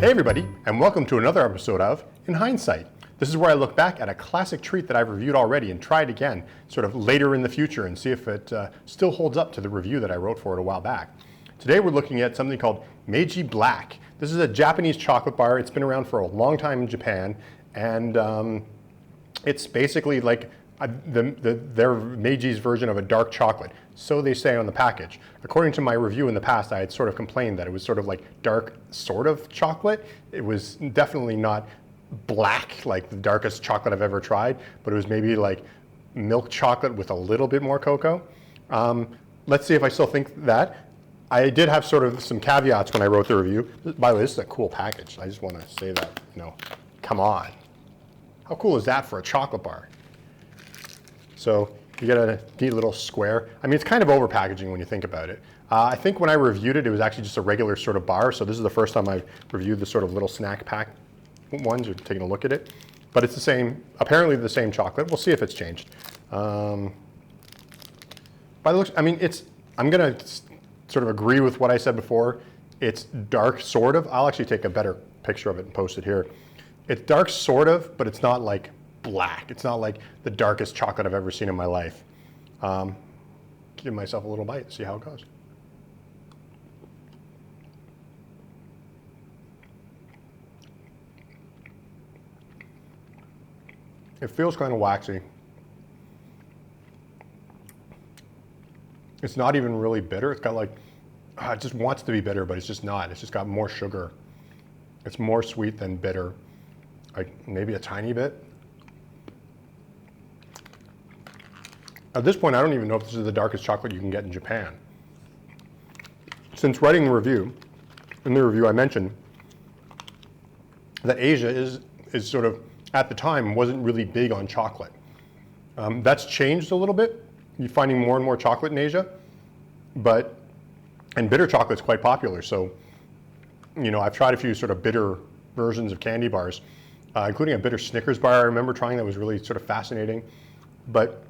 Hey everybody, and welcome to another episode of In Hindsight. This is where I look back at a classic treat that I've reviewed already and try it again, sort of later in the future, and see if it still holds up to the review that I wrote for it a while back. Today we're looking at something called Meiji Black. This is a Japanese chocolate bar. It's been around for a long time in Japan, and it's basically like their Meiji's version of a dark chocolate. So they say on the package. According to my review in the past, I had sort of complained that it was sort of like dark sort of chocolate. It was definitely not black, like the darkest chocolate I've ever tried, but it was maybe like milk chocolate with a little bit more cocoa. Let's see if I still think that. I did have sort of some caveats when I wrote the review. By the way, this is a cool package. I just want to say that, come on. How cool is that for a chocolate bar? So you get a neat little square. I mean, it's kind of over packaging when you think about it. I think when I reviewed it, it was actually just a regular sort of bar. So this is the first time I've reviewed the sort of little snack pack ones, or taking a look at it. But it's the same, apparently the same chocolate. We'll see if it's changed. By the looks, I mean, I'm gonna sort of agree with what I said before. It's dark, sort of. I'll actually take a better picture of it and post it here. It's dark, sort of, but it's not like black. It's not like the darkest chocolate I've ever seen in my life. Give myself a little bite, see how it goes. It feels kind of waxy. It's not even really bitter. It's got like, it just wants to be bitter, but it's just not. It's just got more sugar. It's more sweet than bitter. Like maybe a tiny bit. At this point, I don't even know if this is the darkest chocolate you can get in Japan. Since writing the review, in the review I mentioned that Asia is sort of, at the time, wasn't really big on chocolate. That's changed a little bit. You're finding more and more chocolate in Asia, and bitter chocolate's quite popular. So, I've tried a few sort of bitter versions of candy bars, including a bitter Snickers bar I remember trying that was really sort of fascinating. But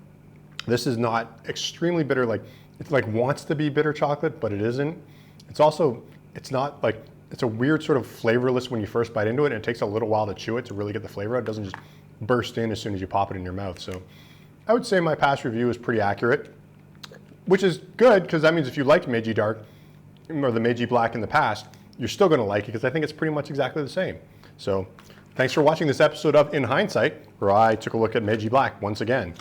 this is not extremely bitter, like it's like wants to be bitter chocolate, but it isn't. It's not like, it's a weird sort of flavorless when you first bite into it, and it takes a little while to chew it to really get the flavor out. It doesn't just burst in as soon as you pop it in your mouth. So I would say my past review is pretty accurate, which is good, because that means if you liked Meiji Dark or the Meiji Black in the past, you're still gonna like it, because I think it's pretty much exactly the same. So thanks for watching this episode of In Hindsight, where I took a look at Meiji Black once again.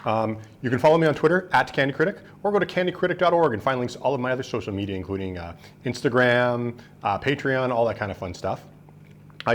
You can follow me on Twitter @CandyCritic, or go to candycritic.org and find links to all of my other social media, including Instagram, Patreon, all that kind of fun stuff.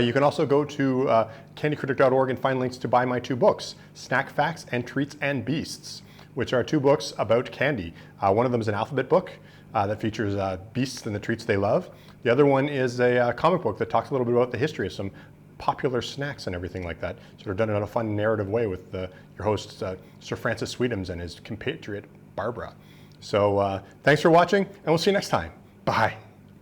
You can also go to candycritic.org and find links to buy my two books, Snack Facts and Treats and Beasts, which are two books about candy. One of them is an alphabet book that features beasts and the treats they love. The other one is a comic book that talks a little bit about the history of some popular snacks and everything like that, sort of done it in a fun narrative way with your host, Sir Francis Sweetums, and his compatriot, Barbara. So thanks for watching, and we'll see you next time. Bye.